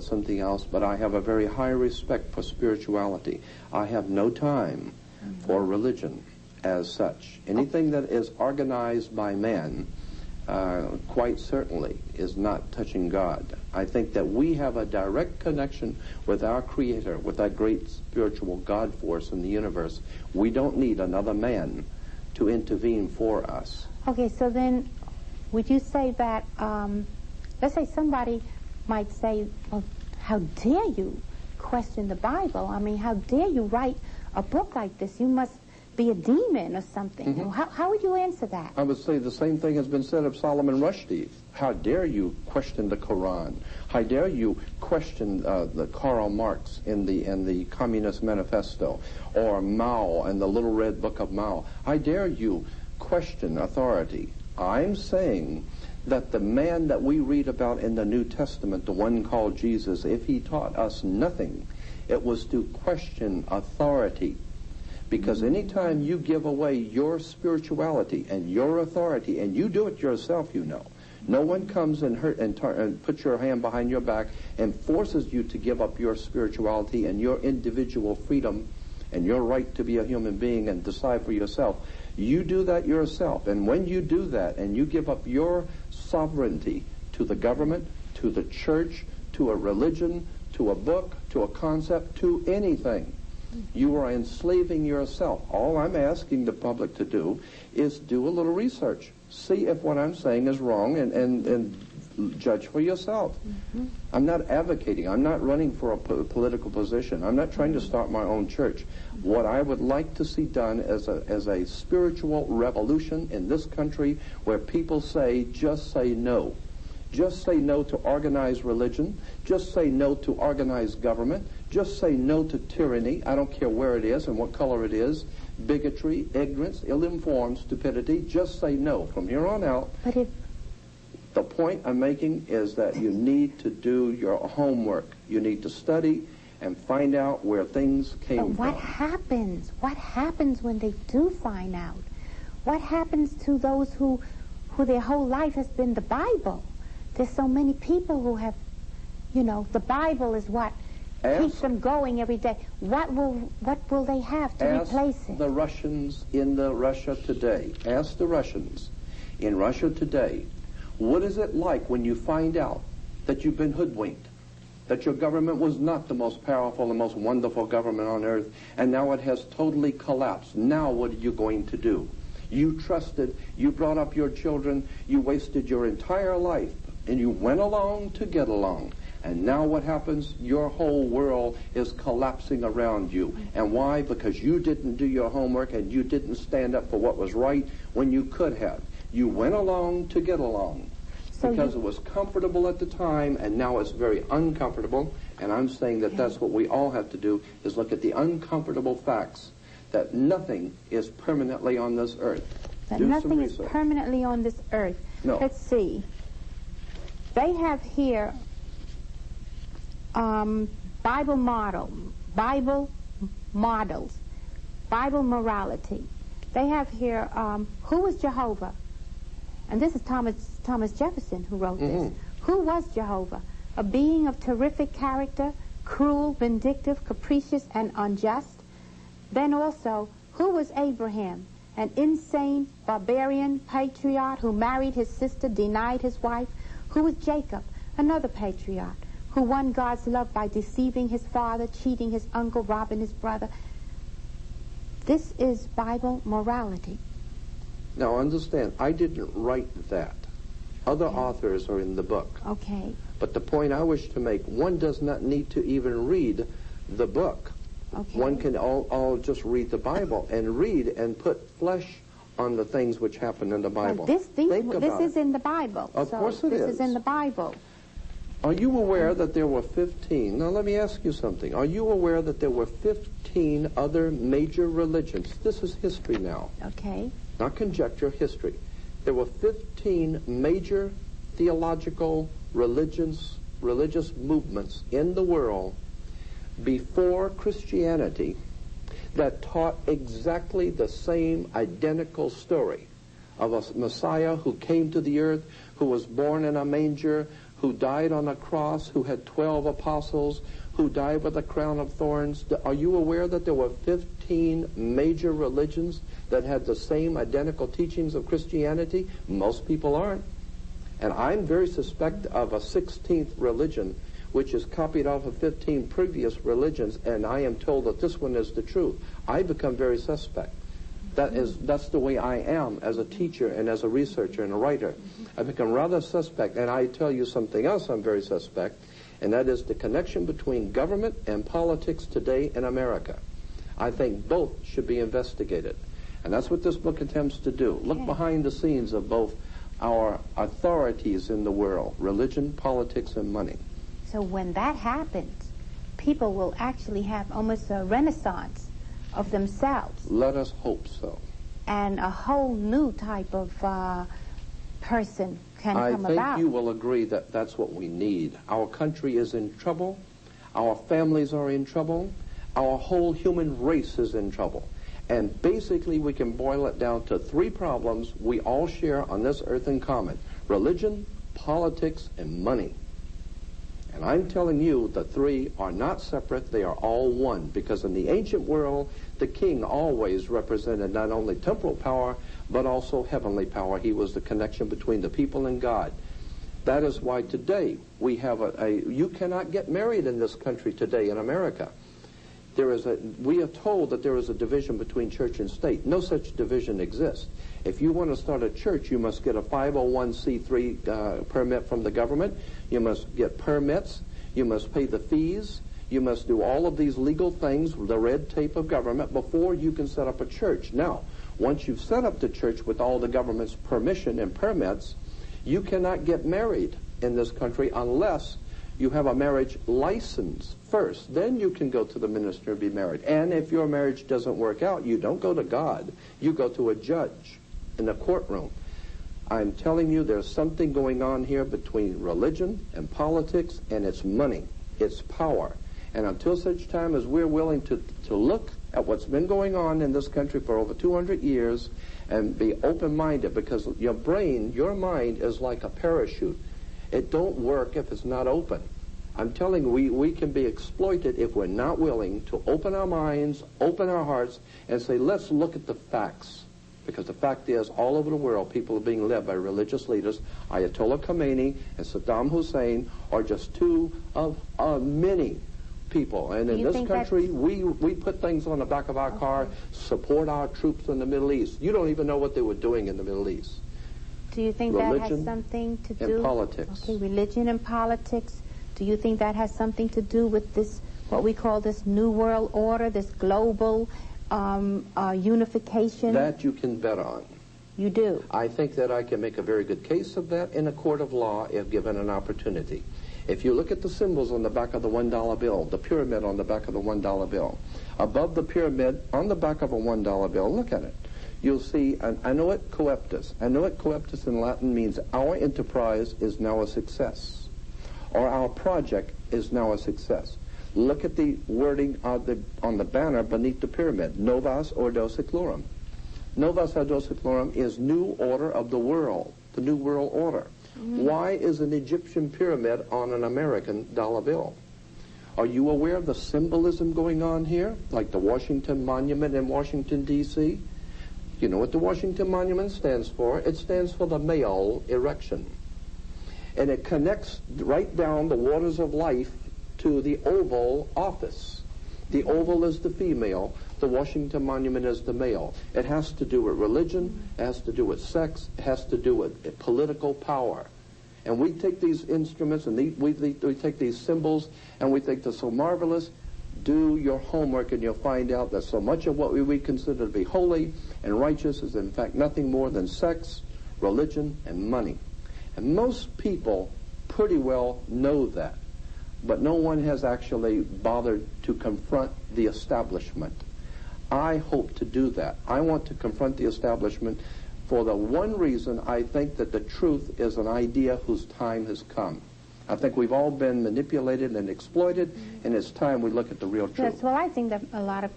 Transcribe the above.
something else, but I have a very high respect for spirituality. I have no time for religion as such. Anything that is organized by man, quite certainly, is not touching God. I think that we have a direct connection with our Creator, with that great spiritual God force in the universe. We don't need another man to intervene for us. Okay, so then would you say that, let's say somebody might say, well, how dare you question the Bible? I mean, how dare you write a book like this? You must be a demon or something. Mm-hmm. How would you answer that? I would say the same thing has been said of Solomon Rushdie. How dare you question the Quran? How dare you question the Karl Marx in the Communist Manifesto, or Mao and the Little Red Book of Mao? How dare you question authority? I'm saying that the man that we read about in the New Testament, the one called Jesus, if he taught us nothing, it was to question authority. Because anytime you give away your spirituality and your authority, and you do it yourself, you know, no one comes and puts your hand behind your back and forces you to give up your spirituality and your individual freedom and your right to be a human being and decide for yourself. You do that yourself, and when you do that and you give up your sovereignty to the government, to the church, to a religion, to a book, to a concept, to anything, you are enslaving yourself. All I'm asking the public to do is do a little research. See if what I'm saying is wrong, and judge for yourself. Mm-hmm. I'm not advocating. I'm not running for a political position. I'm not trying to start my own church. What I would like to see done as a spiritual revolution in this country, where people say, just say no. Just say no to organized religion. Just say no to organized government. Just say no to tyranny. I don't care where it is and what color it is. Bigotry, ignorance, ill-informed stupidity. Just say no. From here on out, the point I'm making is that you need to do your homework. You need to study and find out where things came from. But what happens? What happens when they do find out? What happens to those who their whole life has been the Bible? There's so many people who have, the Bible is what keeps them going every day. What will they have to replace it? Ask the Russians in Russia today. Ask the Russians in Russia today. What is it like when you find out that you've been hoodwinked, that your government was not the most powerful and most wonderful government on earth, and now it has totally collapsed? Now what are you going to do? You trusted, you brought up your children, you wasted your entire life, and you went along to get along. And now what happens? Your whole world is collapsing around you. And why? Because you didn't do your homework and you didn't stand up for what was right when you could have. You went along to get along because it was comfortable at the time, and now it's very uncomfortable. And I'm saying that that's what we all have to do, is look at the uncomfortable facts, that nothing is permanently on this earth. That nothing is permanently on this earth. No. Let's see. They have here Bible models, Bible morality. They have here, who was Jehovah? And this is Thomas Jefferson who wrote this. Who was Jehovah? A being of terrific character, cruel, vindictive, capricious, and unjust. Then also, who was Abraham? An insane, barbarian patriot who married his sister, denied his wife. Who was Jacob? Another patriot who won God's love by deceiving his father, cheating his uncle, robbing his brother. This is Bible morality. Now understand, I didn't write that. Other authors are in the book. Okay. But the point I wish to make, one does not need to even read the book. Okay. One can all just read the Bible and read and put flesh on the things which happen in the Bible. Well, this is in the Bible. Of course it is. This is in the Bible. Are you aware that there were 15? Now let me ask you something. Are you aware that there were 15 other major religions? This is history now. Okay. Not conjecture, history. There were 15 major theological religious movements in the world before Christianity that taught exactly the same identical story of a Messiah who came to the earth, who was born in a manger, who who died on a cross, who had 12 apostles, who died with a crown of thorns. Are you aware that there were 15 major religions that had the same identical teachings of Christianity? Most people aren't. And I'm very suspect of a 16th religion which is copied off of 15 previous religions, and I am told that this one is the truth. I become very suspect. That's the way I am as a teacher and as a researcher and a writer. I become rather suspect, and I tell you something else I'm very suspect, and that is the connection between government and politics today in America. I think both should be investigated. And that's what this book attempts to do. Look behind the scenes of both our authorities in the world, religion, politics, and money. So when that happens, people will actually have almost a renaissance of themselves. Let us hope so. And a whole new type of person can come about. I think you will agree that that's what we need. Our country is in trouble. Our families are in trouble. Our whole human race is in trouble. And basically we can boil it down to three problems we all share on this earth in common: religion, politics, and money. And I'm telling you, the three are not separate, they are all one. Because in the ancient world, the king always represented not only temporal power, but also heavenly power. He was the connection between the people and God. That is why today we have you cannot get married in this country today in America. We are told that there is a division between church and state. No such division exists. If you want to start a church, you must get a 501c3 permit from the government. You must get permits. You must pay the fees. You must do all of these legal things, the red tape of government, before you can set up a church. Now, once you've set up the church with all the government's permission and permits, you cannot get married in this country unless you have a marriage license first. Then you can go to the minister and be married. And if your marriage doesn't work out, you don't go to God. You go to a judge in the courtroom. I'm telling you, there's something going on here between religion and politics, and it's money. It's power. And until such time as we're willing to look at what's been going on in this country for over 200 years and be open-minded, because your brain, your mind is like a parachute. It don't work if it's not open. I'm telling you, we can be exploited if we're not willing to open our minds, open our hearts, and say, let's look at the facts. Because the fact is, all over the world, people are being led by religious leaders. Ayatollah Khomeini and Saddam Hussein are just two of many people. And in this country, we put things on the back of our car, support our troops in the Middle East. You don't even know what they were doing in the Middle East. Do you think that has something to do? And politics. Okay, religion and politics. Do you think that has something to do with this, what we call this New World Order, this global unification? That you can bet on. You do? I think that I can make a very good case of that in a court of law if given an opportunity. If you look at the symbols on the back of the $1 bill, the pyramid on the back of the $1 bill, above the pyramid on the back of a $1 bill, look at it. You'll see an annuit coeptus. Annuit coeptus in Latin means our enterprise is now a success, or our project is now a success. Look at the wording on the banner beneath the pyramid, Novus Ordo Seclorum. Novus Ordo Seclorum is new order of the world, the new world order. Why is an Egyptian pyramid on an American dollar bill? Are you aware of the symbolism going on here, like the Washington Monument in Washington, D.C.? You know what the Washington Monument stands for? It stands for the male erection. And it connects right down the waters of life to the Oval Office. The Oval is the female. The Washington Monument is the male. It has to do with religion. It has to do with sex. It has to do with political power. And we take these instruments and we take these symbols and we think they're so marvelous. Do your homework and you'll find out that so much of what we consider to be holy and righteous is in fact nothing more than sex, religion, and money. And most people pretty well know that. But no one has actually bothered to confront the establishment. I hope to do that. I want to confront the establishment for the one reason I think that the truth is an idea whose time has come. I think we've all been manipulated and exploited, and it's time we look at the real truth. Yes, well, I think that a lot of